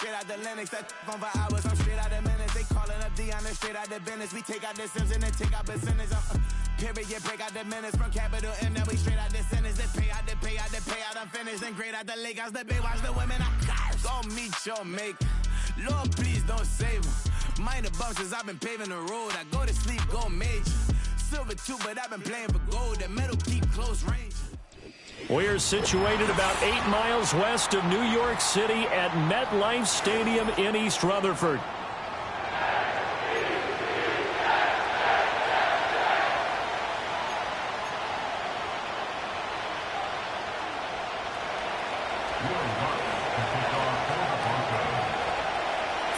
straight out the Linux. That on for hours, I'm straight out the minutes. They calling up Dion, straight out the business. We take out the Sims and then take out percentage. Period, break out the minutes from capital M. Now we straight out the sentence. They pay out, I'm finished. Then grade out the lake house, the bay, watch the women. I go meet your maker. Lord, please don't save them. Minor bumps as I've been paving the road. I go to sleep, go major. Silver too, but I've been playing for gold. The metal keep close range. We're situated about 8 miles west of New York City at MetLife Stadium in East Rutherford.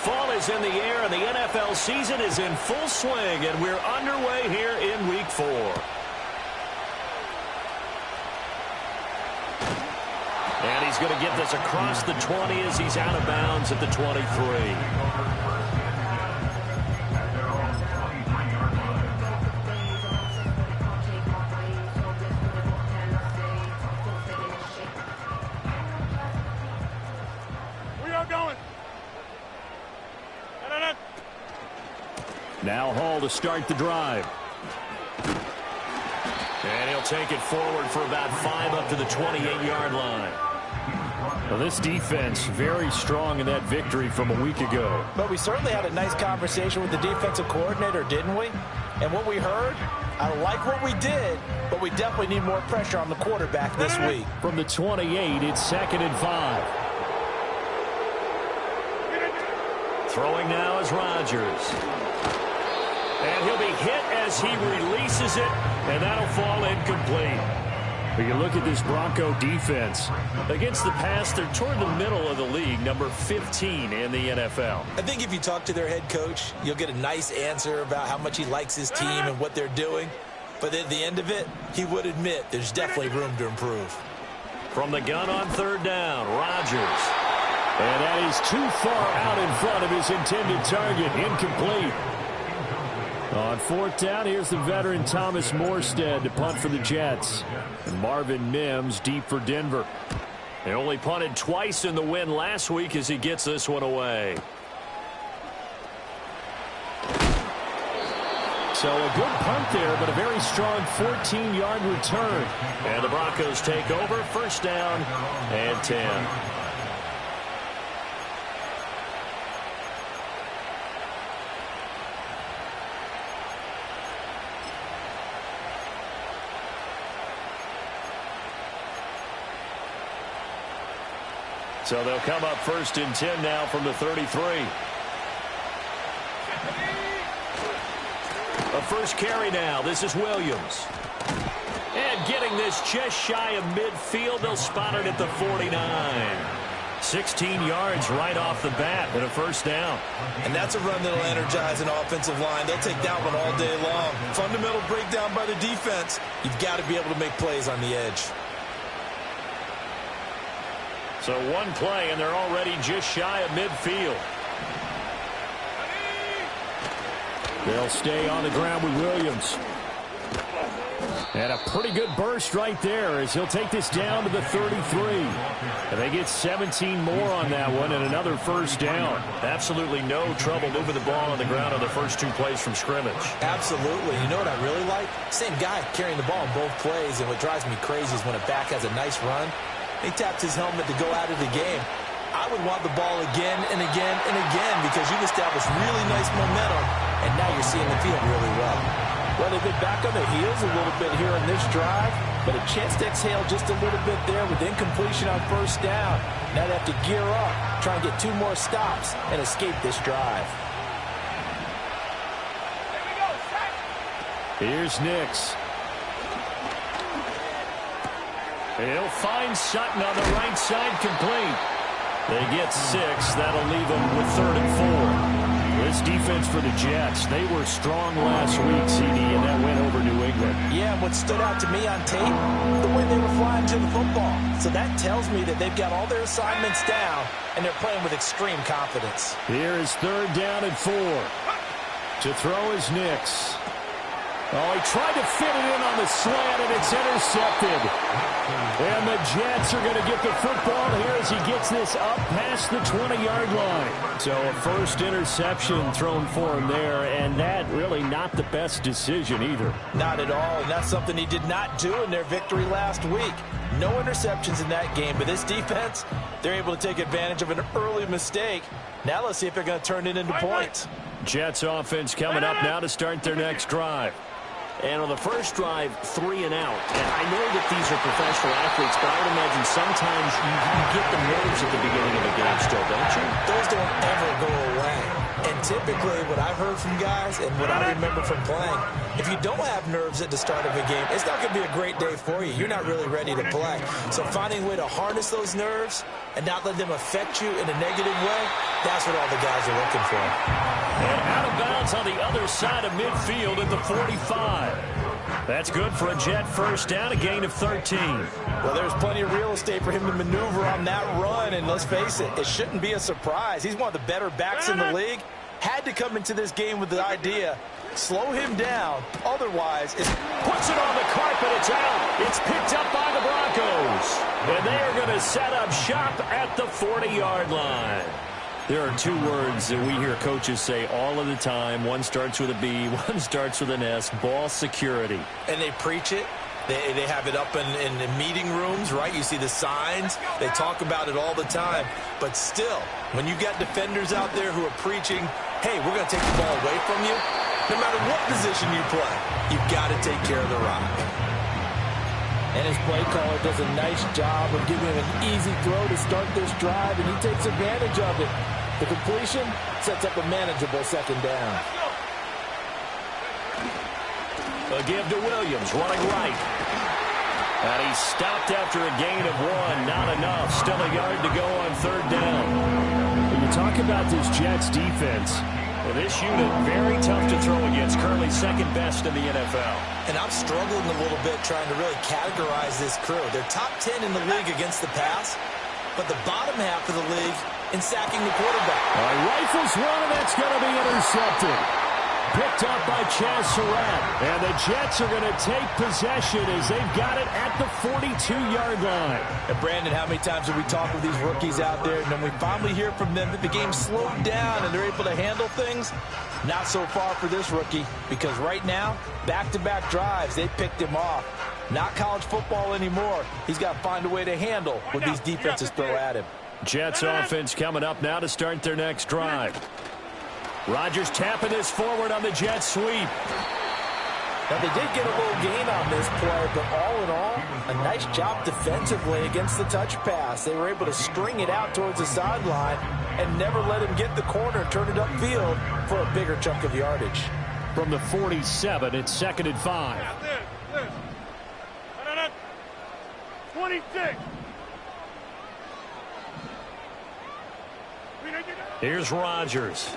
Fall is in the air, and the NFL season is in full swing, and we're underway here in Week 4. And he's going to get this across the 20 as he's out of bounds at the 23. Now Hall to start the drive. And he'll take it forward for about 5 up to the 28-yard line. Well, this defense very strong in that victory from a week ago. But we certainly had a nice conversation with the defensive coordinator, didn't we? And what we heard, I like what we did, but we definitely need more pressure on the quarterback this week. From the 28, it's 2nd and 5. Throwing now is Rodgers. And he'll be hit as he releases it, and that'll fall incomplete. But you look at this Bronco defense. Against the pass, they're toward the middle of the league, number 15 in the NFL. I think if you talk to their head coach, you'll get a nice answer about how much he likes his team and what they're doing. But at the end of it, he would admit there's definitely room to improve. From the gun on 3rd down, Rodgers. And that is too far out in front of his intended target, incomplete. On 4th down, here's the veteran Thomas Morstead to punt for the Jets. And Marvin Mims deep for Denver. They only punted twice in the win last week as he gets this one away. So a good punt there, but a very strong 14-yard return. And the Broncos take over, 1st down and 10. So they'll come up 1st and 10 now from the 33. A first carry now. This is Williams. And getting this just shy of midfield. They'll spot it at the 49. 16 yards right off the bat and a 1st down. And that's a run that'll energize an offensive line. They'll take that one all day long. Fundamental breakdown by the defense. You've got to be able to make plays on the edge. So one play, and they're already just shy of midfield. They'll stay on the ground with Williams. And a pretty good burst right there as he'll take this down to the 33. And they get 17 more on that one and another 1st down. Absolutely no trouble moving the ball on the ground on the first 2 plays from scrimmage. Absolutely. You know what I really like? Same guy carrying the ball in both plays, and what drives me crazy is when a back has a nice run, he taps his helmet to go out of the game. I would want the ball again and again and again because you've established really nice momentum, and now you're seeing the field really well. Well, they've been back on their heels a little bit here in this drive, but a chance to exhale just a little bit there with incompletion on 1st down. Now they have to gear up, try and get 2 more stops, and escape this drive. Here's Nix. He'll find Sutton on the right side, complete. They get 6. That'll leave them with 3rd and 4. This defense for the Jets, they were strong last week, CD, and that went over New England. Yeah, and what stood out to me on tape, the way they were flying to the football. So that tells me that they've got all their assignments down, and they're playing with extreme confidence. Here is 3rd down and 4. To throw is Nix. Oh, he tried to fit it in on the slant, and it's intercepted. And the Jets are going to get the football here as he gets this up past the 20-yard line. So a first interception thrown for him there, and that really not the best decision either. Not at all, and that's something he did not do in their victory last week. No interceptions in that game, but this defense, they're able to take advantage of an early mistake. Now let's see if they're going to turn it into points. Jets offense coming up now to start their next drive. And on the first drive, 3 and out. And I know that these are professional athletes, but I would imagine sometimes you get the nerves at the beginning of a game still, don't you? Those don't ever go away. And typically what I've heard from guys and what I remember from playing, if you don't have nerves at the start of a game, it's not going to be a great day for you. You're not really ready to play. So finding a way to harness those nerves and not let them affect you in a negative way, that's what all the guys are looking for. And out of bounds on the other side of midfield at the 45. That's good for a Jet first down, a gain of 13. Well, there's plenty of real estate for him to maneuver on that run, and let's face it, it shouldn't be a surprise. He's one of the better backs in the league. Had to come into this game with the idea, slow him down, otherwise it puts it on the carpet, it's out. It's picked up by the Broncos. And they are going to set up shop at the 40-yard line. There are two words that we hear coaches say all of the time. One starts with a B, one starts with an S, ball security. And they preach it. They have it up in meeting rooms, right? You see the signs. They talk about it all the time. But still, when you've got defenders out there who are preaching, hey, we're going to take the ball away from you, no matter what position you play, you've got to take care of the rock. And his play caller does a nice job of giving him an easy throw to start this drive, and he takes advantage of it. The completion sets up a manageable second down. A give to Williams, running right. And he's stopped after a gain of 1. Not enough. Still a yard to go on third down. When you talk about this Jets defense, well, this unit very tough to throw against. Currently second best in the NFL. And I'm struggling a little bit trying to really categorize this crew. They're top 10 in the league against the pass, but the bottom half of the league in sacking the quarterback. Rifles one, and that's going to be intercepted. Picked up by Chaz Surratt. And the Jets are going to take possession as they've got it at the 42-yard line. And Brandon, how many times have we talked with these rookies out there, and then we finally hear from them that the game slowed down and they're able to handle things? Not so far for this rookie, because right now, back-to-back drives, they picked him off. Not college football anymore. He's got to find a way to handle what these defenses throw at him. Jets offense coming up now to start their next drive. Rodgers tapping this forward on the jet sweep. Now, they did get a little gain on this play, but all in all, a nice job defensively against the touch pass. They were able to string it out towards the sideline and never let him get the corner and turn it upfield for a bigger chunk of yardage. From the 47, it's 2nd and 5. 26. Here's Rodgers.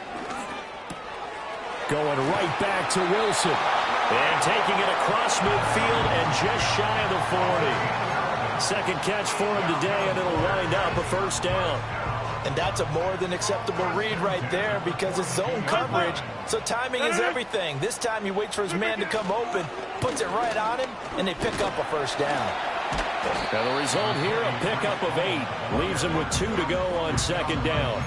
Going right back to Wilson. And taking it across midfield and just shy of the 40. Second catch for him today, and it'll wind up a first down. And that's a more than acceptable read right there because it's zone coverage, so timing is everything. This time he waits for his man to come open, puts it right on him, and they pick up a first down. And the result here, a pickup of 8. Leaves him with 2 to go on second down.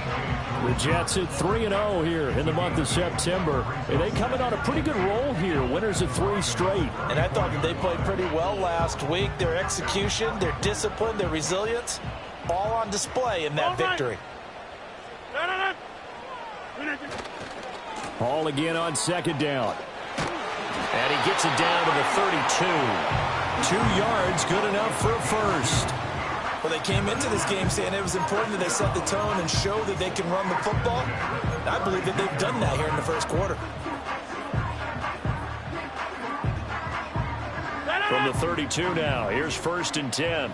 The Jets at 3-0 here in the month of September. And they coming on a pretty good roll here. Winners of 3 straight. And I thought that they played pretty well last week. Their execution, their discipline, their resilience, all on display in that victory. Hall again on second down. And he gets it down to the 32. 2 yards, good enough for a first. Well, they came into this game saying it was important that they set the tone and show that they can run the football. I believe that they've done that here in the first quarter. From the 32 now, here's 1st and 10.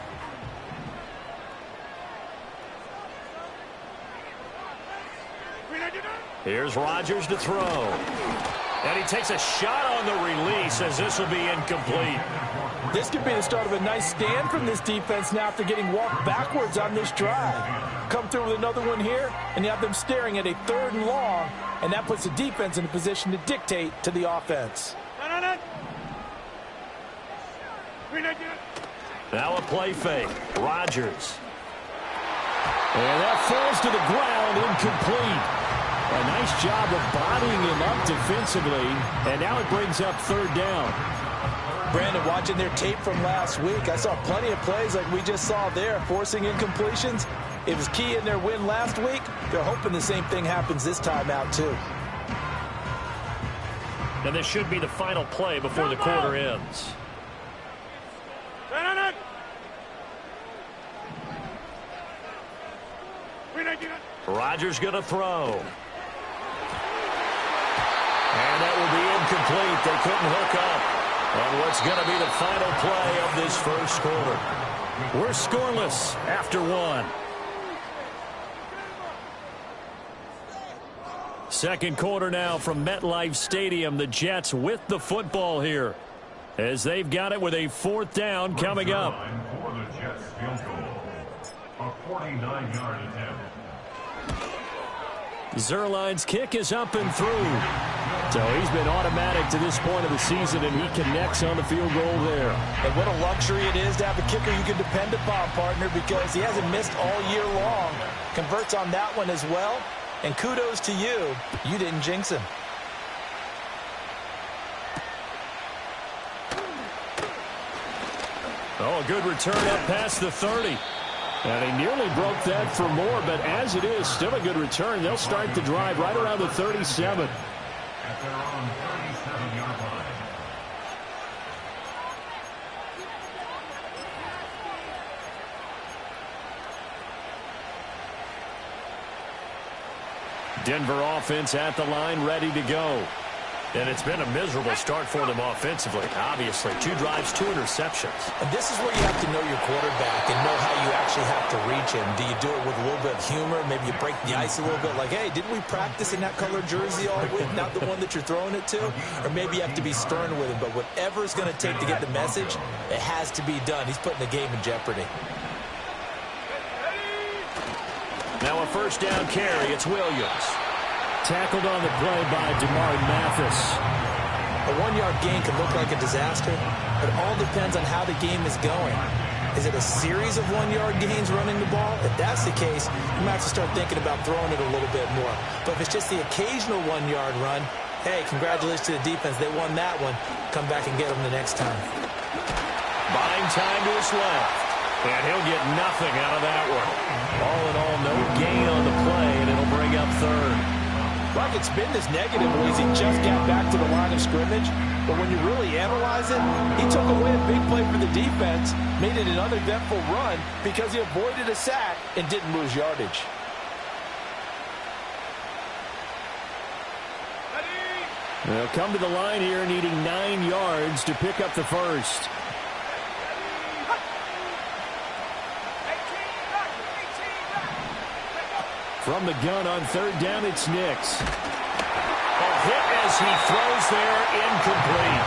Here's Rodgers to throw. And he takes a shot on the release as this will be incomplete. This could be the start of a nice stand from this defense now after getting walked backwards on this drive. Come through with another one here, and you have them staring at a 3rd and long, and that puts the defense in a position to dictate to the offense. Now a play fake. Rodgers. And that falls to the ground, incomplete. A nice job of bodying him up defensively, and now it brings up third down. Brandon, watching their tape from last week, I saw plenty of plays like we just saw there, forcing incompletions. It was key in their win last week. They're hoping the same thing happens this time out, too. And this should be the final play before the quarter ends. Rodgers going to throw. And that will be incomplete. They couldn't hook up on what's going to be the final play of this first quarter. We're scoreless after one. Second quarter now from MetLife Stadium. The Jets with the football here as they've got it with a fourth down coming up. For the Jets field goal. A 49-yard attempt. Zuerlein's kick is up and through. So he's been automatic to this point of the season, and he connects on the field goal there. And what a luxury it is to have a kicker you can depend upon, partner, because he hasn't missed all year long. Converts on that one as well. And kudos to you. You didn't jinx him. Oh, a good return up past the 30. And he nearly broke that for more, but as it is, still a good return. They'll start the drive right around the 37. At their own 37-yard line. Denver offense at the line, ready to go. And it's been a miserable start for them offensively. Obviously, 2 drives, 2 interceptions. And this is where you have to know your quarterback and know how you actually have to reach him. Do you do it with a little bit of humor? Maybe you break the ice a little bit like, hey, didn't we practice in that color jersey all week? Not the one that you're throwing it to? Or maybe you have to be stern with him. But whatever it's going to take to get the message, it has to be done. He's putting the game in jeopardy. Now a first down carry. It's Williams. Tackled on the play by DeMar Mathis. A 1-yard gain can look like a disaster. It all depends on how the game is going. Is it a series of 1-yard gains running the ball? If that's the case, you might have to start thinking about throwing it a little bit more. But if it's just the occasional 1-yard run, hey, congratulations to the defense. They won that one. Come back and get them the next time. Buying time to his left. And he'll get nothing out of that one. All in all, no gain on the play, and it'll bring up third. It's been this negative ways he just got back to the line of scrimmage. But when you really analyze it, he took away a big play for the defense, made it an uneventful run because he avoided a sack and didn't lose yardage. They'll come to the line here needing 9 yards to pick up the first. From the gun on third down, it's Nix. A hit as he throws there, incomplete.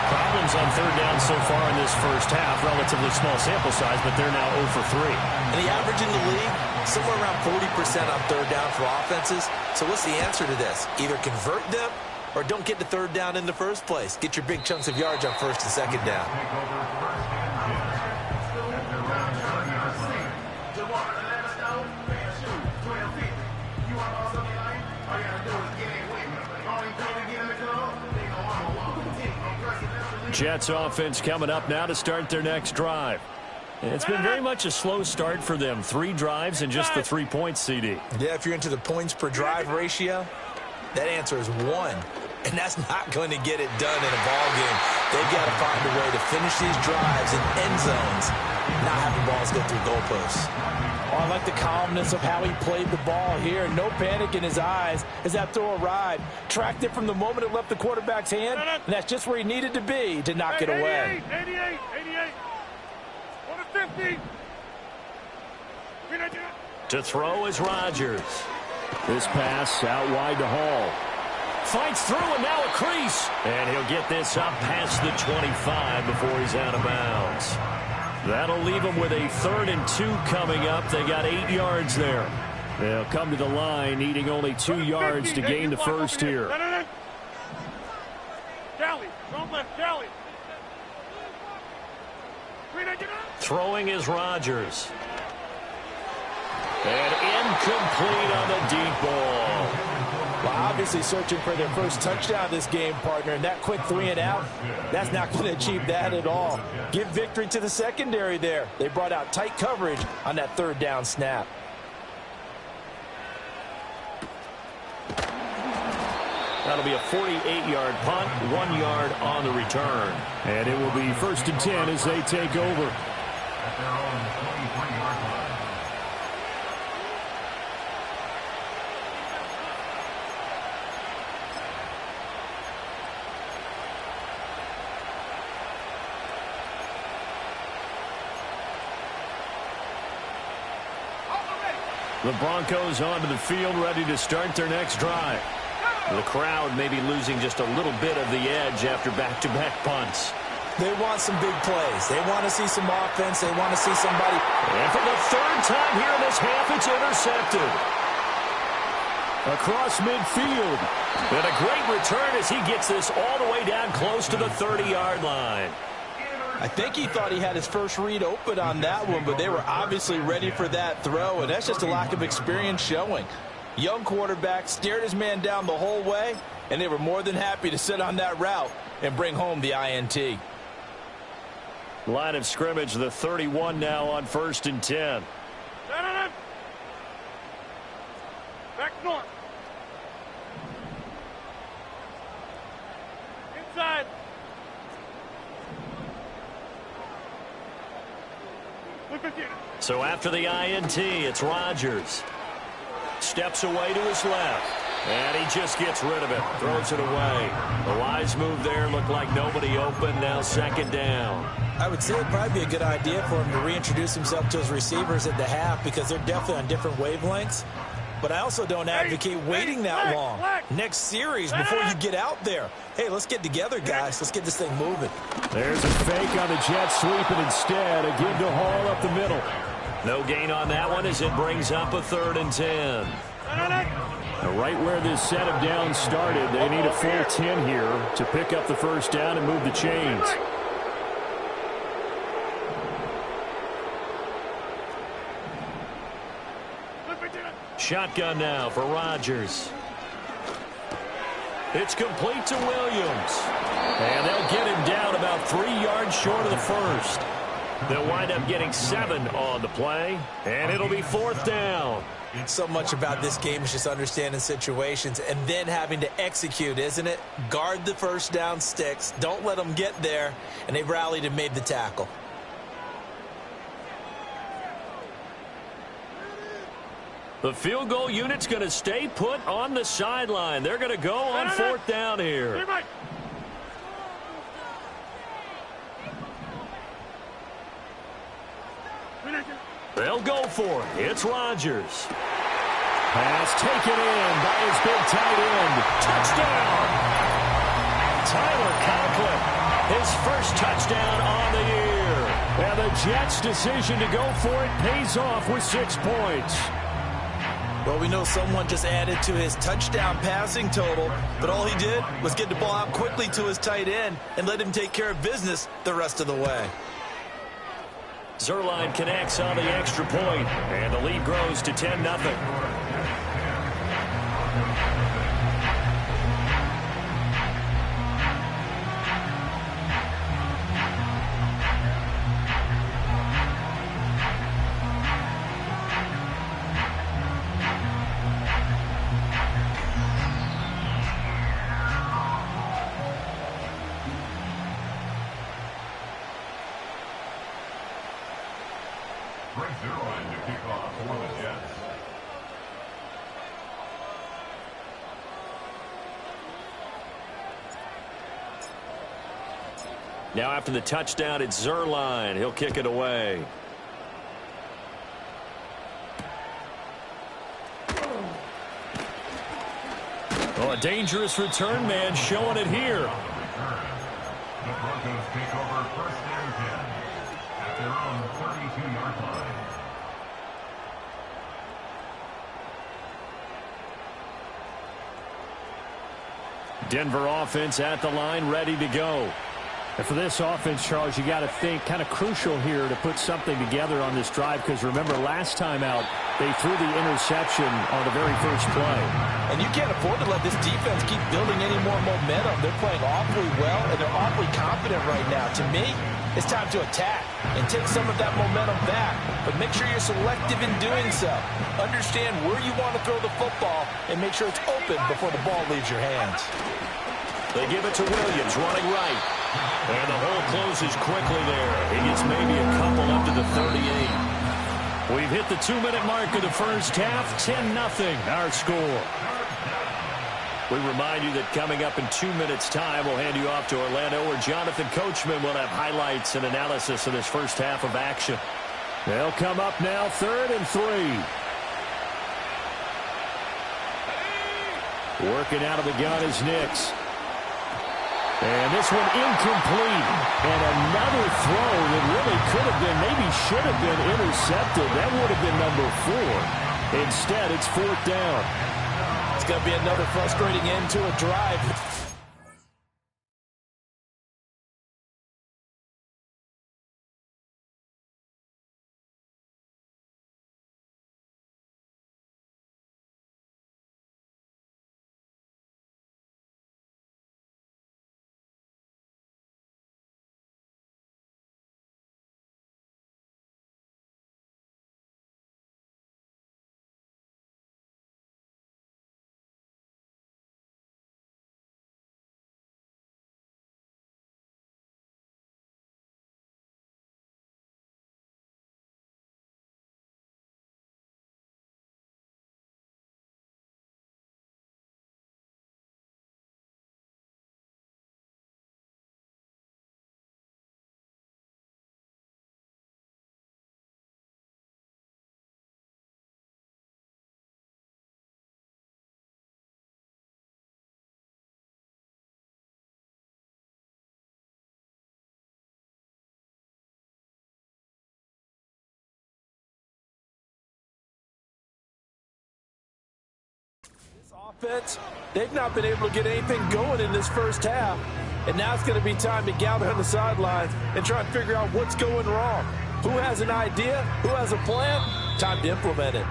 Problems on third down so far in this first half. Relatively small sample size, but they're now 0 for 3. And the average in the league, somewhere around 40% on third down for offenses. So what's the answer to this? Either convert them or don't get to third down in the first place. Get your big chunks of yards on first and second down. Jets offense coming up now to start their next drive. It's been very much a slow start for them. 3 drives and just the 3 points, CD. Yeah, if you're into the points per drive ratio, that answer is 1. And that's not going to get it done in a ball game. They've got to find a way to finish these drives in end zones, not having balls go through goalposts. Oh, I like the calmness of how he played the ball here. No panic in his eyes as that throw arrived. Tracked it from the moment it left the quarterback's hand, and that's just where he needed to be to knock it away. 88. 150. To throw is Rodgers. This pass out wide to Hall. Fights through and now a crease. And he'll get this up past the 25 before he's out of bounds. That'll leave him with a 3rd and 2 coming up. They got 8 yards there. They'll come to the line needing only 2 yards to gain the first here. Callie, don't let Callie. Throwing is Rodgers. And incomplete on the deep ball. Well, obviously searching for their first touchdown this game, partner, and that quick 3-and-out, that's not going to achieve that at all. Give victory to the secondary there. They brought out tight coverage on that third down snap. That'll be a 48-yard punt, 1 yard on the return. And it will be 1st and 10 as they take over. At their own 23-yard line. The Broncos onto the field, ready to start their next drive. The crowd may be losing just a little bit of the edge after back-to-back punts. They want some big plays. They want to see some offense. They want to see somebody. And for the third time here in this half, it's intercepted. Across midfield. And a great return as he gets this all the way down close to the 30-yard line. I think he thought he had his first read open on that one, but they were obviously ready for that throw, and that's just a lack of experience showing. Young quarterback stared his man down the whole way, and they were more than happy to sit on that route and bring home the INT. Line of scrimmage, the 31 now on 1st and 10. Back north. Inside. So after the INT, it's Rodgers. Steps away to his left. And he just gets rid of it. Throws it away. The wise move there. Looked like nobody open. Now 2nd down. I would say it'd probably be a good idea for him to reintroduce himself to his receivers at the half because they're definitely on different wavelengths. But I also don't advocate waiting that long. Next series before you get out there. Hey, let's get together, guys. Let's get this thing moving. There's a fake on the jet sweep, and instead a give to Hall up the middle. No gain on that one as it brings up a 3rd and 10. Now, right where this set of downs started, they need a full 10 here to pick up the first down and move the chains. Shotgun now for Rodgers. It's complete to Williams. And they'll get him down about 3 yards short of the first. They'll wind up getting 7 on the play, and it'll be 4th down. So much about this game is just understanding situations and then having to execute, isn't it? Guard the first down sticks. Don't let them get there, and they've rallied and made the tackle. The field goal unit's going to stay put on the sideline. They're going to go on 4th down here. They'll go for it. It's Rodgers. Pass taken in by his big tight end. Touchdown! Tyler Conklin, his first touchdown on the year. And the Jets' decision to go for it pays off with 6 points. Well, we know someone just added to his touchdown passing total, but all he did was get the ball out quickly to his tight end and let him take care of business the rest of the way. Zuerlein connects on the extra point, and the lead grows to 10-0. Now after the touchdown, it's Zuerlein. He'll kick it away. Oh, a dangerous return man showing it here. The Broncos take over 1st and 10 at their own 32-yard line. Denver offense at the line, ready to go. And for this offense, Charles, you got to think kind of crucial here to put something together on this drive, because remember last time out they threw the interception on the very first play. And you can't afford to let this defense keep building any more momentum. They're playing awfully well, and they're awfully confident right now. To me, it's time to attack and take some of that momentum back, but make sure you're selective in doing so. Understand where you want to throw the football and make sure it's open before the ball leaves your hands. They give it to Williams, running right. And the hole closes quickly there. He gets maybe a couple up to the 38. We've hit the 2-minute mark of the first half. 10-0 our score. We remind you that coming up in 2 minutes' time, we'll hand you off to Orlando, where Jonathan Coachman will have highlights and analysis of this first half of action. They'll come up now, 3rd and 3. Working out of the gun is Nix. And this one incomplete. And another throw that really could have been, maybe should have been intercepted. That would have been number 4. Instead, it's 4th down. It's going to be another frustrating end to a drive. Offense, they've not been able to get anything going in this first half. And now it's going to be time to gather on the sidelines and try and figure out what's going wrong. Who has an idea? Who has a plan? Time to implement it.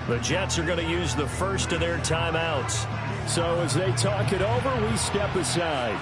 The Jets are going to use the first of their timeouts. So as they talk it over, we step aside.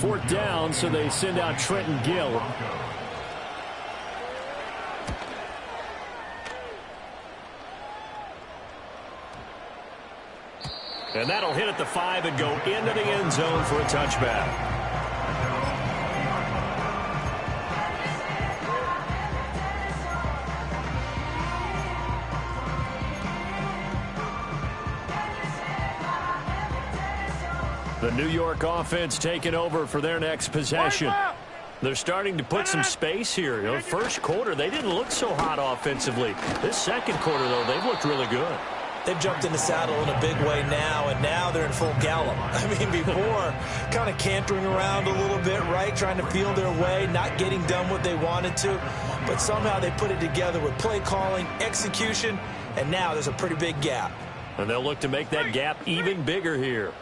Fourth down, so they send out Trenton Gill. And that'll hit at the 5 and go into the end zone for a touchback. The New York offense taking over for their next possession. They're starting to put some space here. First quarter, they didn't look so hot offensively. This second quarter, though, they've looked really good. They've jumped in the saddle in a big way now, and now they're in full gallop. I mean, before, kind of cantering around a little bit, right, trying to feel their way, not getting done what they wanted to, but somehow they put it together with play calling, execution, and now there's a pretty big gap. And they'll look to make that gap even bigger here.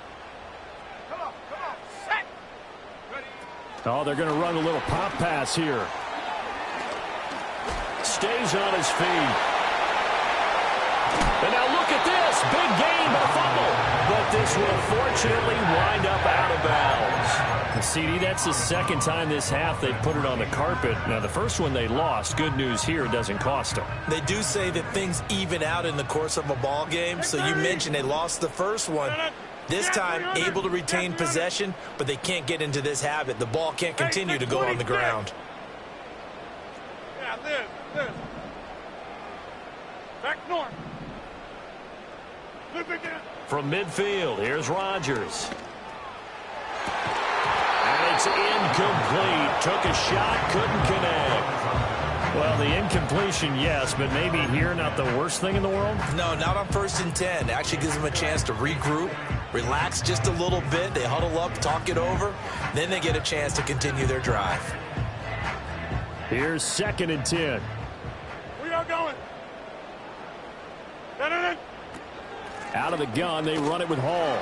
Oh, they're going to run a little pop pass here. Stays on his feet. And now look at this. Big gain, but a fumble. But this will fortunately wind up out of bounds. CD, that's the second time this half they've put it on the carpet. Now, the first one they lost. Good news here, it doesn't cost them. They do say that things even out in the course of a ball game. So you mentioned they lost the first one. This time, able to retain possession, but they can't get into this habit. The ball can't continue to go on the ground. Yeah, this. Back north. From midfield, here's Rodgers. And it's incomplete. Took a shot, couldn't connect. Well, the incompletion, yes, but maybe here not the worst thing in the world? No, not on 1st and 10. Actually gives them a chance to regroup, relax just a little bit. They huddle up, talk it over. Then they get a chance to continue their drive. Here's 2nd and 10. We are going. Out of the gun, they run it with Hall.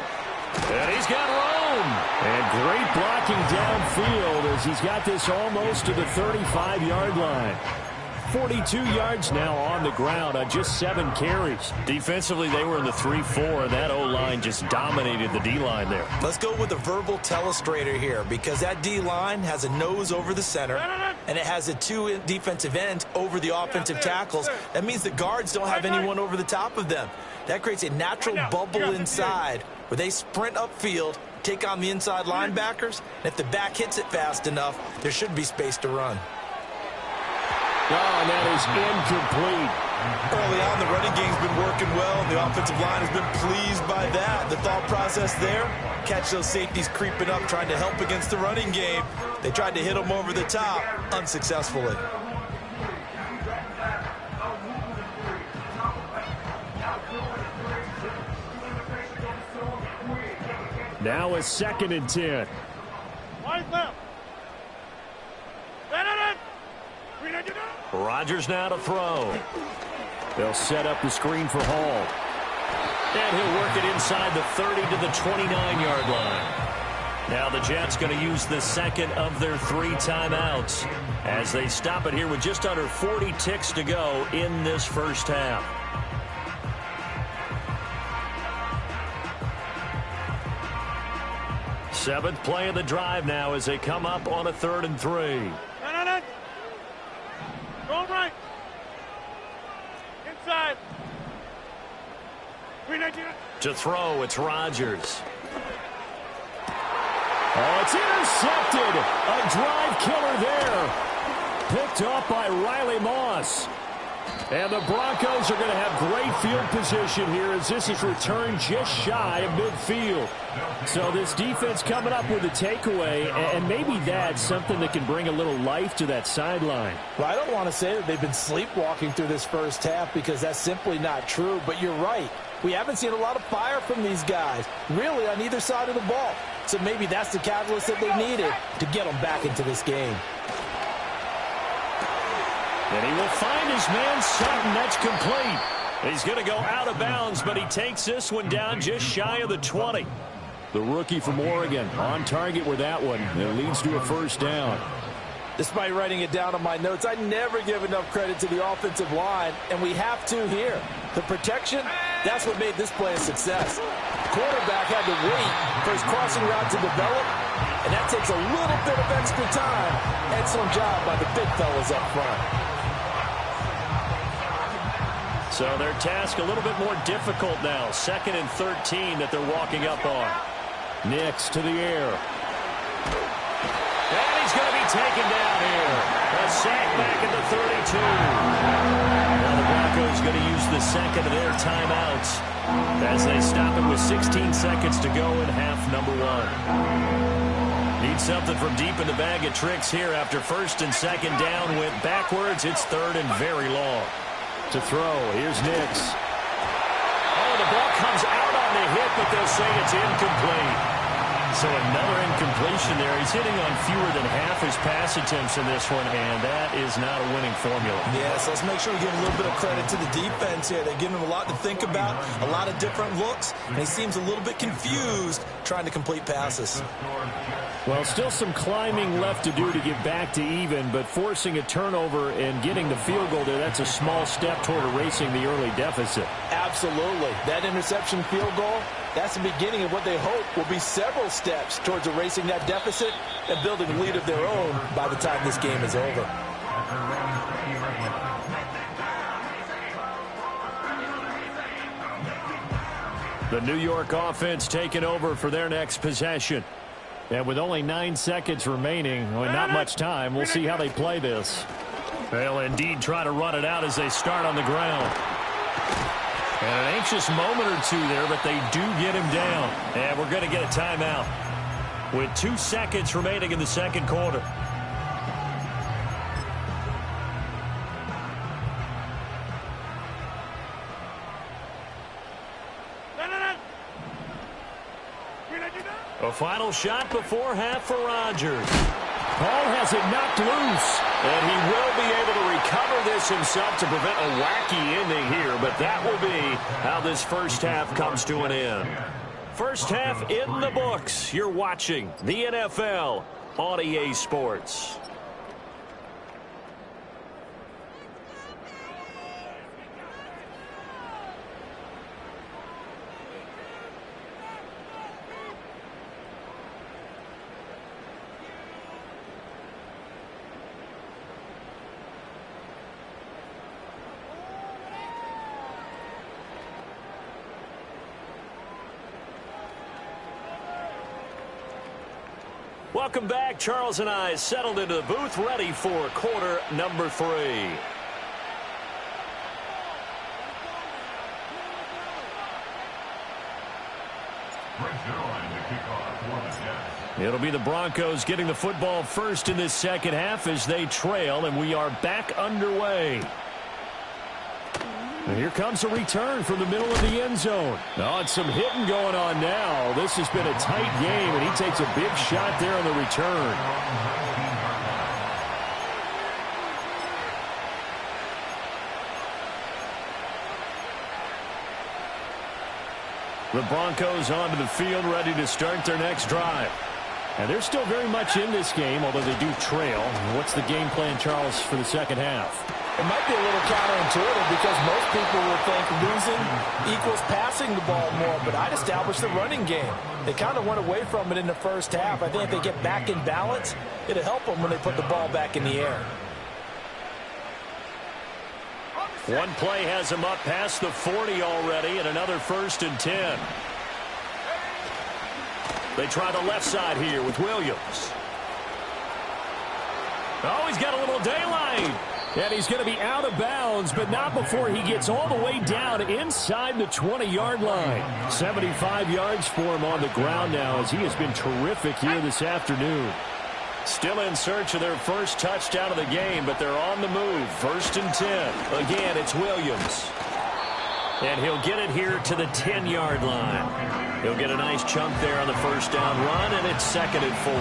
And he's got room. And great blocking downfield as he's got this almost to the 35-yard line. 42 yards now on the ground on just 7 carries. Defensively, they were in the 3-4, and that O-line just dominated the D-line there. Let's go with a verbal telestrator here because that D-line has a nose over the center, and it has a 2 defensive ends over the offensive tackles. That means the guards don't have anyone over the top of them. That creates a natural bubble inside where they sprint upfield, take on the inside linebackers, and if the back hits it fast enough, there should be space to run. Oh, and that is incomplete. Early on, the running game's been working well, and the offensive line has been pleased by that. The thought process there, catch those safeties creeping up, trying to help against the running game. They tried to hit them over the top, unsuccessfully. Now a 2nd and 10. Wide left. Rodgers now to throw. They'll set up the screen for Hall. And he'll work it inside the 30 to the 29-yard line. Now the Jets going to use the second of their 3 timeouts as they stop it here with just under 40 ticks to go in this first half. Seventh play of the drive now as they come up on a 3rd and 3. Going right. Inside. To throw, it's Rodgers. Oh, it's intercepted. A drive killer there. Picked up by Riley Moss. And the Broncos are going to have great field position here as this is returned just shy of midfield. So this defense coming up with a takeaway, and maybe that's something that can bring a little life to that sideline. Well, I don't want to say that they've been sleepwalking through this first half because that's simply not true, but you're right. We haven't seen a lot of fire from these guys, really on either side of the ball. So maybe that's the catalyst that they needed to get them back into this game. And he will find his man Sutton. That's complete. He's going to go out of bounds, but he takes this one down just shy of the 20. The rookie from Oregon on target with that one. It leads to a first down. Despite writing it down on my notes, I never give enough credit to the offensive line, and we have to here. The protection, that's what made this play a success. Quarterback had to wait for his crossing route to develop, and that takes a little bit of extra time. Excellent job by the big fellas up front. So their task a little bit more difficult now. 2nd and 13 that they're walking up on. Nix to the air. And he's going to be taken down here. A sack back at the 32. Now the Broncos going to use the second of their timeouts as they stop it with 16 seconds to go in half number 1. Need something from deep in the bag of tricks here after 1st and 2nd down. Went backwards. It's 3rd and very long. To throw, here's Nix. Oh, the ball comes out on the hit, but they'll say it's incomplete. So another incompletion there. He's hitting on fewer than half his pass attempts in this one, and that is not a winning formula. Yes, let's make sure we give a little bit of credit to the defense here. They're giving him a lot to think about, a lot of different looks, and he seems a little bit confused trying to complete passes. Well, still some climbing left to do to get back to even, but forcing a turnover and getting the field goal there, that's a small step toward erasing the early deficit. Absolutely. That interception field goal, that's the beginning of what they hope will be several steps towards erasing that deficit and building a lead of their own by the time this game is over. The New York offense taking over for their next possession. And with only 9 seconds remaining, well, not much time, we'll see how they play this. They'll indeed try to run it out as they start on the ground. And an anxious moment or two there, but they do get him down. And we're going to get a timeout with 2 seconds remaining in the second quarter. A final shot before half for Rodgers. Paul has it knocked loose. And he will be able to recover this himself to prevent a wacky ending here. But that will be how this first half comes to an end. First half in the books. You're watching the NFL on EA Sports. Welcome back. Charles and I settled into the booth, ready for quarter number 3. It'll be the Broncos getting the football first in this second half as they trail, and we are back underway. And here comes a return from the middle of the end zone. Oh, and some hitting going on now. This has been a tight game, and he takes a big shot there on the return. The Broncos onto the field, ready to start their next drive. And they're still very much in this game, although they do trail. What's the game plan, Charles, for the second half? It might be a little counterintuitive because most people would think losing equals passing the ball more, but I'd establish the running game. They kind of went away from it in the first half. I think if they get back in balance, it'll help them when they put the ball back in the air. One play has him up past the 40 already, and another 1st and 10. They try the left side here with Williams. Oh, he's got a little daylight. And he's going to be out of bounds, but not before he gets all the way down inside the 20-yard line. 75 yards for him on the ground now as he has been terrific here this afternoon. Still in search of their first touchdown of the game, but they're on the move. 1st and 10. Again, it's Williams. And he'll get it here to the 10-yard line. He'll get a nice chunk there on the first down run, and it's 2nd and 4.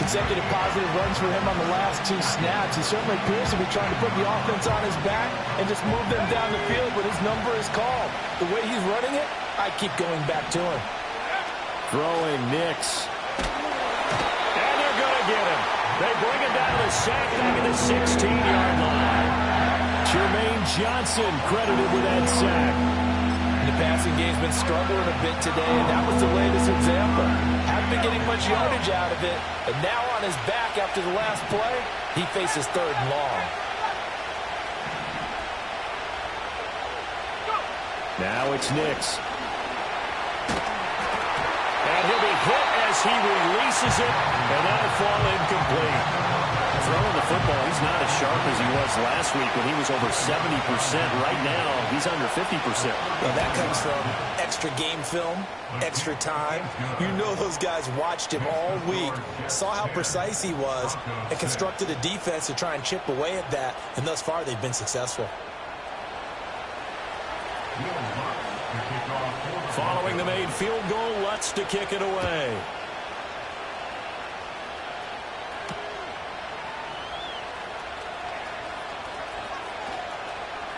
Consecutive positive runs for him on the last 2 snaps. He certainly appears to be trying to put the offense on his back and just move them down the field, but his number is called. The way he's running it, I keep going back to him. Throwing Nix. And they're going to get him. They bring him down to the sack back at the 16-yard line. Jermaine Johnson credited with that sack. The passing game's been struggling a bit today, and that was the latest example. Haven't been getting much yardage out of it, and now on his back after the last play, he faces 3rd and long. Now it's Nix. And he'll be hit as he releases it, and that'll fall incomplete. Throwing the football, he's not as sharp as he was last week when he was over 70%. Right now, he's under 50%. Well, that comes from extra game film, extra time. You know those guys watched him all week, saw how precise he was, and constructed a defense to try and chip away at that, and thus far they've been successful. Following the made field goal, Lutz to kick it away.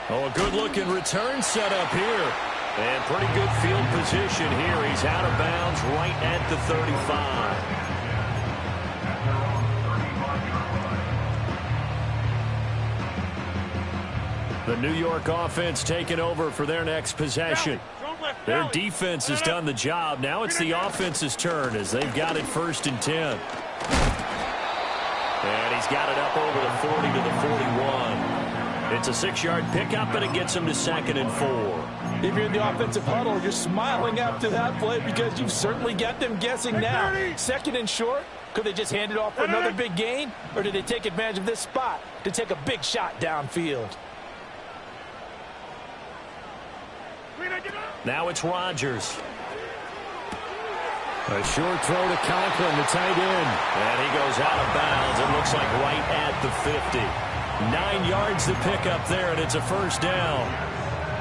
Oh, a good-looking return set up here. And pretty good field position here. He's out of bounds right at the 35. The New York offense taking over for their next possession. Their defense has done the job. Now it's the offense's turn as they've got it 1st and 10. And he's got it up over the 40 to the 41. It's a 6-yard pickup, and it gets him to 2nd and 4. If you're in the offensive huddle, you're smiling after that play because you've certainly got them guessing now. 2nd and short. Could they just hand it off for another big gain? Or did they take advantage of this spot to take a big shot downfield? Now it's Rodgers. A short throw to Conklin, the tight end. And he goes out of bounds. It looks like right at the 50. 9 yards to pick up there, and it's a 1st down.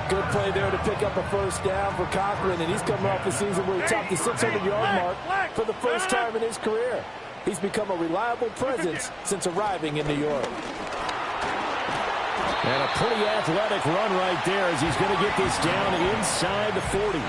Good play there to pick up a 1st down for Conklin, and he's coming off a season where he topped the 600-yard mark for the first time in his career. He's become a reliable presence since arriving in New York. And a pretty athletic run right there as he's going to get this down inside the 40.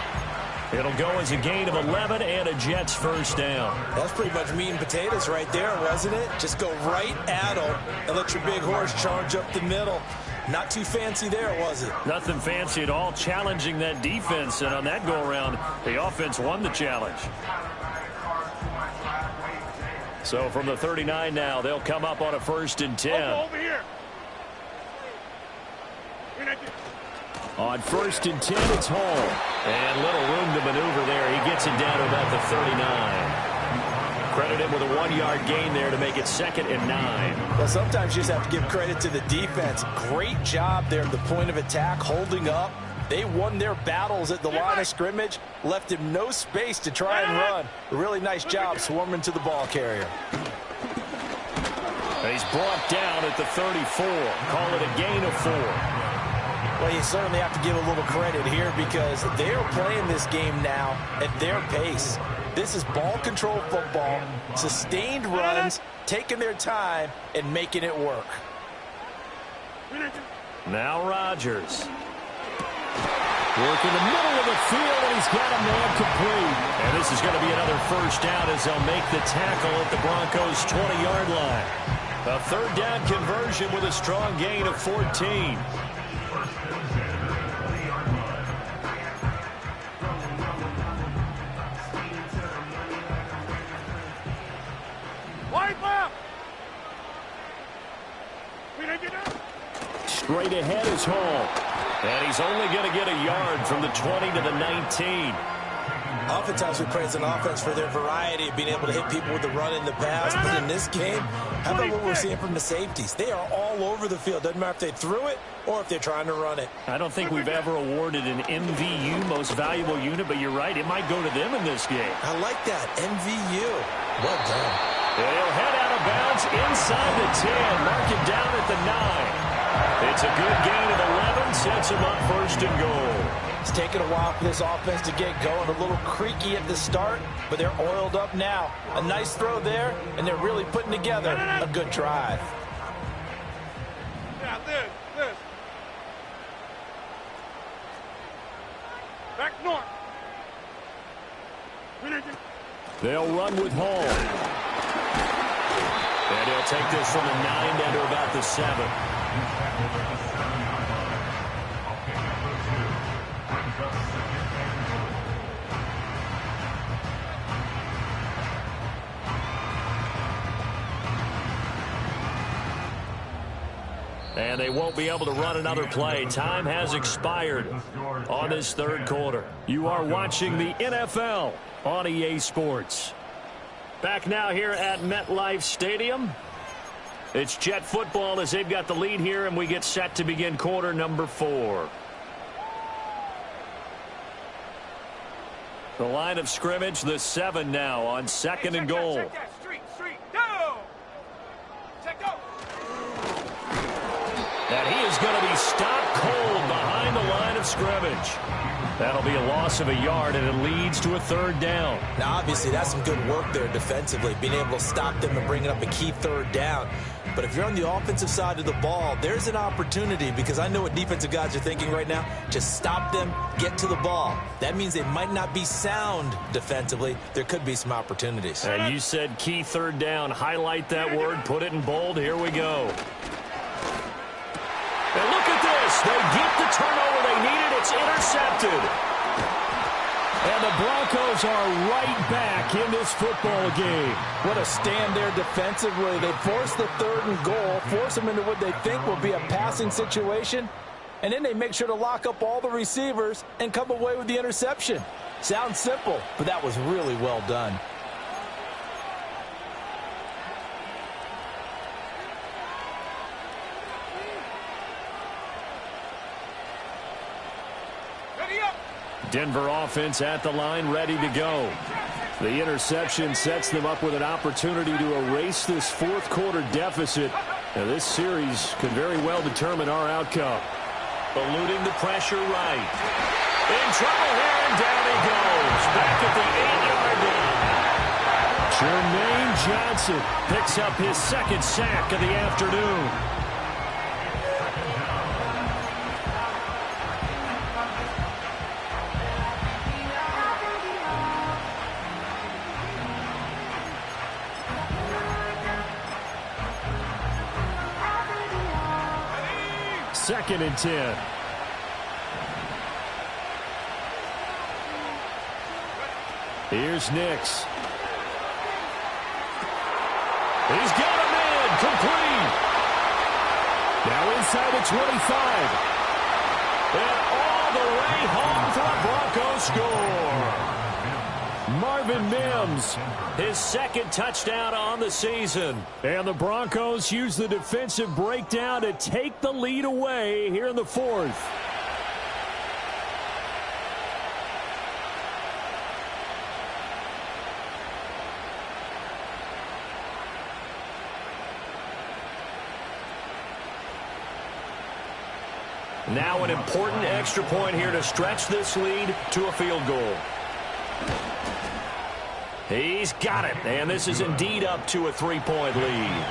It'll go as a gain of 11 and a Jets 1st down. That's pretty much meat and potatoes right there, wasn't it? Just go right at him and let your big horse charge up the middle. Not too fancy there, was it? Nothing fancy at all, challenging that defense. And on that go-around, the offense won the challenge. So from the 39 now, they'll come up on a 1st and 10. Over here. On 1st and 10, it's Hall. And little room to maneuver there. He gets it down to about the 39. Credit him with a 1-yard gain there to make it 2nd and 9. Well, sometimes you just have to give credit to the defense. Great job there at the point of attack, holding up. They won their battles at the line of scrimmage, left him no space to try and run. A really nice job swarming to the ball carrier. He's brought down at the 34. Call it a gain of 4. Well, you certainly have to give a little credit here because they're playing this game now at their pace. This is ball control football, sustained runs, taking their time, and making it work. Now Rodgers. Work in the middle of the field, and he's got a man complete. And this is going to be another 1st down as they'll make the tackle at the Broncos' 20-yard line. A 3rd down conversion with a strong gain of 14. Straight ahead is Hall. And he's only going to get a yard from the 20 to the 19. Oftentimes we praise an offense for their variety of being able to hit people with the run in the pass. But in this game, how about what we're seeing from the safeties? They are all over the field. Doesn't matter if they threw it or if they're trying to run it. I don't think we've ever awarded an MVU, most valuable unit, but you're right. It might go to them in this game. I like that. MVU. Well done. And he'll head out of bounds inside the 10. Mark it down at the 9. It's a good gain of 11. Sets him up 1st and goal. It's taken a while for this offense to get going. A little creaky at the start, but they're oiled up now. A nice throw there, and they're really putting together a good drive. Yeah, this. Back north. They'll run with Hall. And he'll take this from the 9 down to about the 7. And they won't be able to run another play. Time has expired on this 3rd quarter. You are watching the NFL on EA Sports. Back now here at MetLife Stadium. It's Jet football as they've got the lead here, and we get set to begin quarter number 4. The line of scrimmage, the 7 now on 2nd and goal. Check that. Street, go! Check go! And he is going to be stopped cold behind the line of of scrimmage. That'll be a loss of a yard, and it leads to a 3rd down. Now, obviously, that's some good work there defensively, being able to stop them and bringing up a key 3rd down. But if you're on the offensive side of the ball, there's an opportunity, because I know what defensive guys are thinking right now. Just stop them, get to the ball. That means they might not be sound defensively. There could be some opportunities. And you said key 3rd down. Highlight that word, put it in bold. Here we go. And look at this. They get the turnover they needed. It's intercepted. And the Broncos are right back in this football game. What a stand there defensively. They force the 3rd and goal, force them into what they think will be a passing situation, and then they make sure to lock up all the receivers and come away with the interception. Sounds simple, but that was really well done. Denver offense at the line, ready to go. The interception sets them up with an opportunity to erase this 4th quarter deficit. Now, this series could very well determine our outcome. Eluding the pressure right. In trouble here, and down he goes. Back at the 8-yard line. Jermaine Johnson picks up his 2nd sack of the afternoon. Second and 10. Here's Nix. He's got him in. Complete. Now inside the 25. And all the way home for a Broncos score. Marvin Mims, his 2nd touchdown on the season. And the Broncos use the defensive breakdown to take the lead away here in the 4th. Now an important extra point here to stretch this lead to a field goal. He's got it, and this is indeed up to a 3-point lead.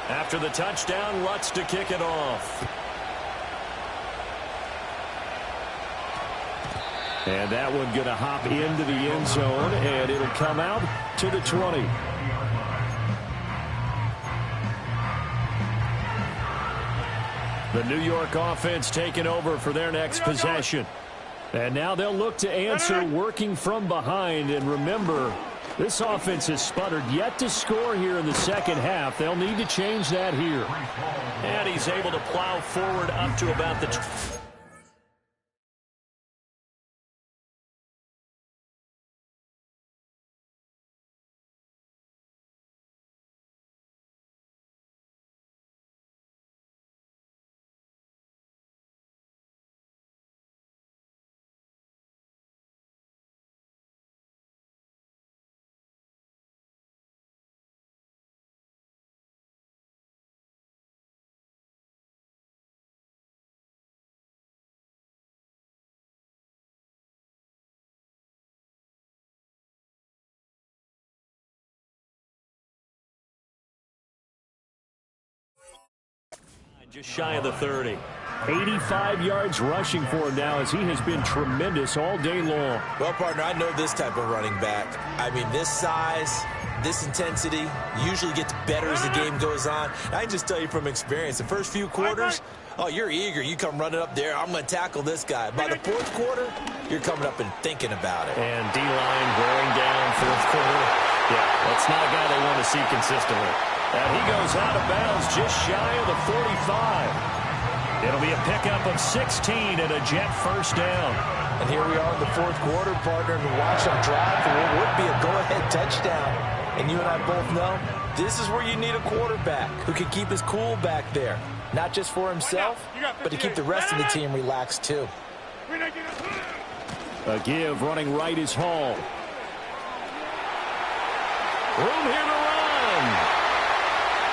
After the touchdown, Lutz to kick it off. And that one going to hop into the end zone, and it'll come out to the 20. The New York offense taking over for their next possession. And now they'll look to answer working from behind. And remember, this offense has sputtered yet to score here in the 2nd half. They'll need to change that here. And he's able to plow forward up to about the... Just shy of the 30. 85 yards rushing for him now, as he has been tremendous all day long. Well, partner, I know this type of running back. I mean, this size, this intensity usually gets better as the game goes on. I can just tell you from experience, the first few quarters, oh, you're eager. You come running up there, I'm going to tackle this guy. By the 4th quarter, you're coming up and thinking about it. And D-line wearing down 4th quarter. Yeah, that's not a guy they want to see consistently. And he goes out of bounds just shy of the 45. It'll be a pickup of 16 and a Jet first down. And here we are in the fourth quarter, partner, and watch them drive for what would be a go-ahead touchdown. And you and I both know this is where you need a quarterback who can keep his cool back there. Not just for himself, but to keep the rest of the team relaxed too. A give running right is Hall. Room here to run.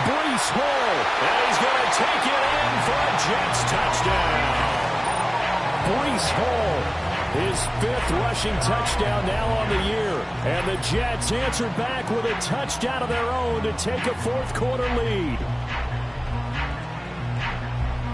Brees Hall. And he's going to take it in for a Jets touchdown. Brees Hall, his 5th rushing touchdown now on the year. And the Jets answer back with a touchdown of their own to take a fourth quarter lead.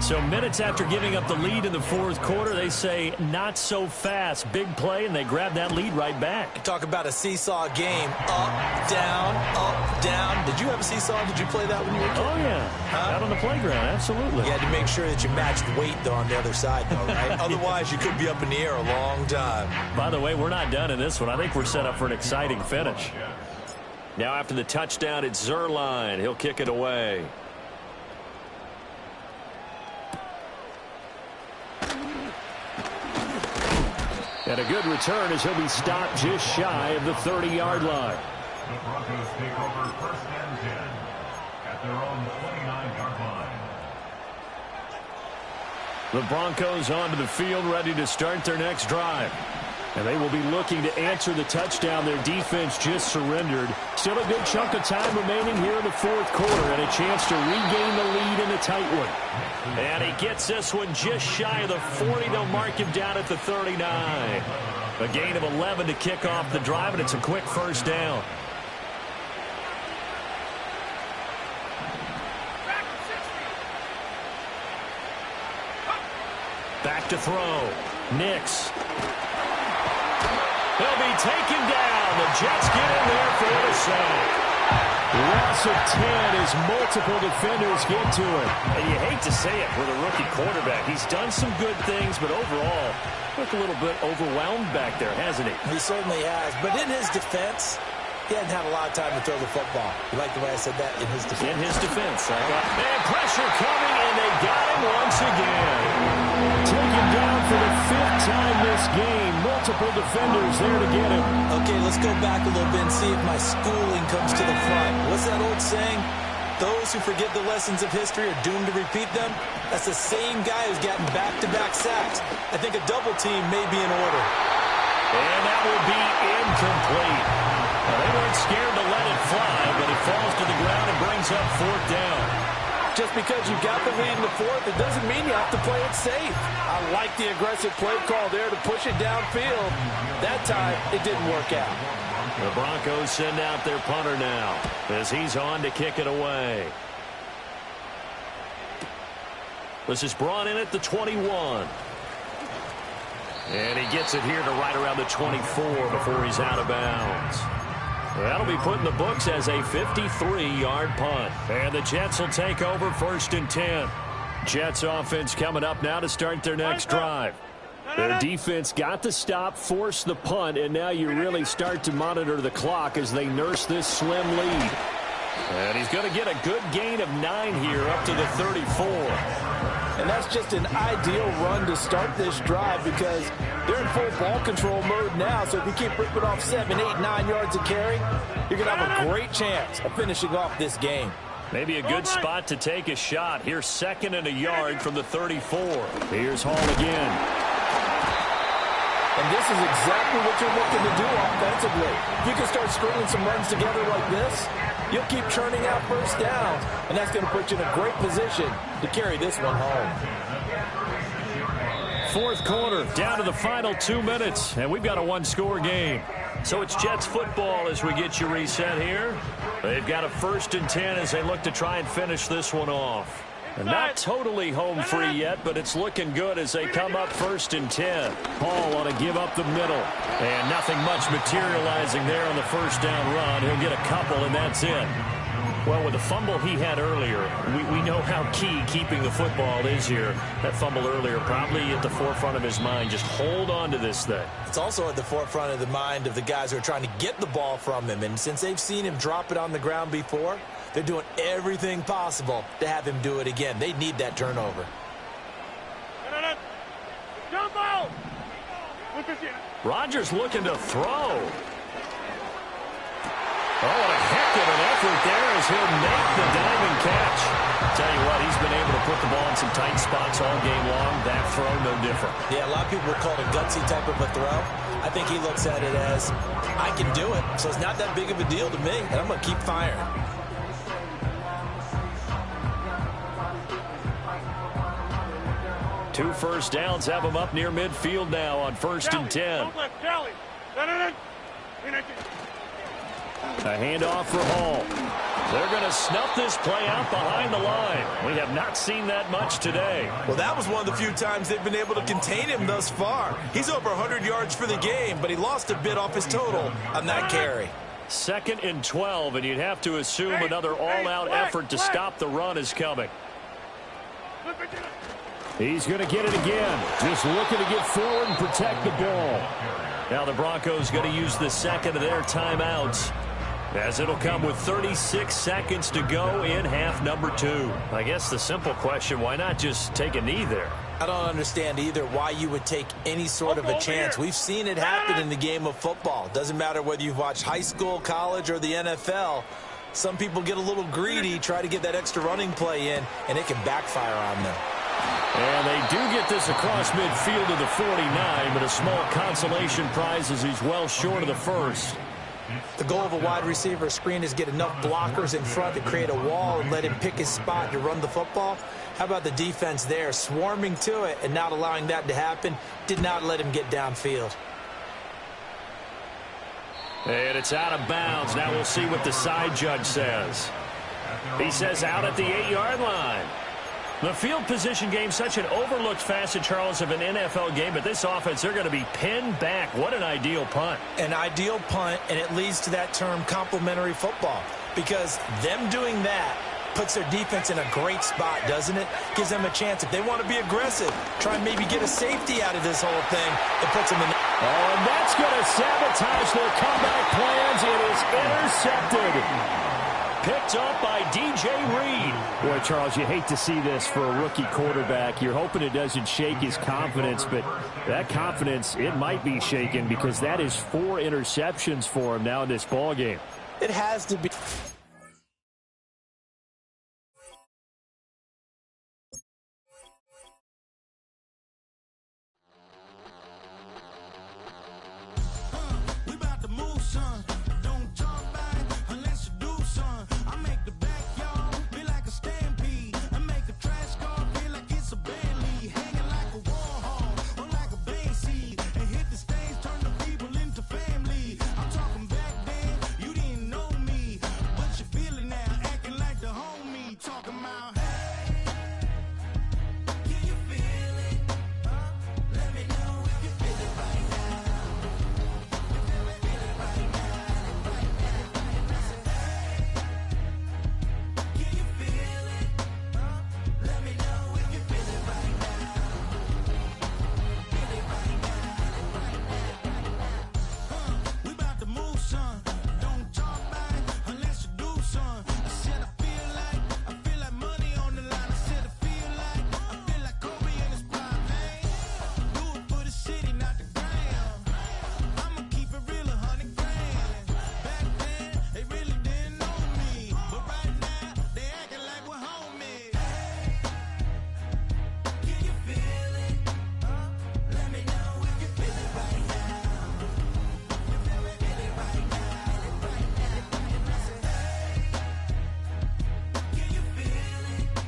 So minutes after giving up the lead in the fourth quarter, they say not so fast. Big play, and they grab that lead right back. Talk about a seesaw game. Up, down, up, down. Did you have a seesaw? Did you play that when you were a kid? Oh, yeah. Out on the playground, absolutely. You had to make sure that you matched weight, though, on the other side, though, right? Otherwise, you could be up in the air a long time. By the way, we're not done in this one. I think we're set up for an exciting finish. Now after the touchdown, it's Zerline. He'll kick it away. And a good return as he'll be stopped just shy of the 30-yard line. The Broncos take over 1st and 10 at their own 29-yard line. The Broncos onto the field, ready to start their next drive. And they will be looking to answer the touchdown their defense just surrendered. Still a good chunk of time remaining here in the fourth quarter and a chance to regain the lead in a tight one. And he gets this one just shy of the 40. They'll mark him down at the 39. A gain of 11 to kick off the drive, and it's a quick first down. Back to throw. Nix. He'll be taken down. The Jets get in there for the sack. Loss of 10 as multiple defenders get to him. And you hate to say it with a rookie quarterback. He's done some good things, but overall, looked a little bit overwhelmed back there, hasn't he? He certainly has. But in his defense, he hadn't had a lot of time to throw the football. You like the way I said that? In his defense. In his defense. And pressure coming, and they got him once again. Taken down for the 5th time this game. Multiple defenders there to get him. Okay, let's go back a little bit and see if my schooling comes to the front. What's that old saying? Those who forget the lessons of history are doomed to repeat them. That's the same guy who's gotten back-to-back sacks. I think a double team may be in order. And that will be incomplete. Well, they weren't scared to let it fly, but it falls to the ground and brings up 4th down. Just because you got the lead in the fourth, it doesn't mean you have to play it safe. I like the aggressive play call there to push it downfield. That time, it didn't work out. The Broncos send out their punter now as he's on to kick it away. This is brought in at the 21. And he gets it here to right around the 24 before he's out of bounds. That'll be put in the books as a 53-yard punt. And the Jets will take over 1st and 10. Jets offense coming up now to start their next drive. Their defense got the stop, forced the punt, and now you really start to monitor the clock as they nurse this slim lead. And he's going to get a good gain of 9 here up to the 34. And that's just an ideal run to start this drive because they're in full ball control mode now. So if you keep ripping off 7, 8, 9 yards of carry, you're going to have a great chance of finishing off this game. Maybe a good spot to take a shot. Here's 2nd and a yard from the 34. Here's Hall again. And this is exactly what you're looking to do offensively. If you can start stringing some runs together like this, you'll keep churning out first downs, and that's going to put you in a great position to carry this one home. 4th quarter, down to the final 2 minutes, and we've got a 1-score game. So it's Jets football as we get you reset here. They've got a 1st and 10 as they look to try and finish this one off. And not totally home free yet, but it's looking good as they come up 1st and 10. Hall on to give up the middle. And nothing much materializing there on the first down run. He'll get a couple, and that's it. Well, with the fumble he had earlier, we know how key keeping the football is here. That fumble earlier probably at the forefront of his mind. Just hold on to this thing. It's also at the forefront of the mind of the guys who are trying to get the ball from him. And since they've seen him drop it on the ground before, they're doing everything possible to have him do it again. They need that turnover. Rodgers looking to throw. Oh, what a heck of an effort there as he'll make the diamond catch. Tell you what, he's been able to put the ball in some tight spots all game long. That throw, no different. Yeah, a lot of people would call it a gutsy type of a throw. I think he looks at it as, I can do it, so it's not that big of a deal to me, and I'm going to keep firing. Two first downs have him up near midfield now on 1st and 10. A handoff for Hall. They're going to snuff this play out behind the line. We have not seen that much today. Well, that was one of the few times they've been able to contain him thus far. He's over 100 yards for the game, but he lost a bit off his total on that carry. 2nd and 12, and you'd have to assume another all-out effort to stop the run is coming. He's going to get it again. Just looking to get forward and protect the ball. Now the Broncos going to use the second of their timeouts, as it'll come with 36 seconds to go in half number 2. I guess the simple question, why not just take a knee there? I don't understand either why you would take any sort of a chance. We've seen it happen in the game of football. Doesn't matter whether you've watched high school, college, or the NFL. Some people get a little greedy, try to get that extra running play in, and it can backfire on them. And they do get this across midfield to the 49, but a small consolation prize as he's well short of the first. The goal of a wide receiver screen is get enough blockers in front to create a wall and let him pick his spot to run the football. How about the defense there, swarming to it and not allowing that to happen? Did not let him get downfield. And it's out of bounds. Now we'll see what the side judge says. He says out at the 8-yard line. The field position game, such an overlooked facet, Charles, of an NFL game, but this offense, they're going to be pinned back. What an ideal punt. An ideal punt, and it leads to that term complementary football, because them doing that puts their defense in a great spot, doesn't it? Gives them a chance. If they want to be aggressive, try and maybe get a safety out of this whole thing, it puts them in. Oh, and that's going to sabotage their comeback plans. It is intercepted. Picked up by DJ Reed. Boy, Charles, you hate to see this for a rookie quarterback. You're hoping it doesn't shake his confidence, but that confidence, it might be shaken because that is 4 interceptions for him now in this ballgame. It has to be.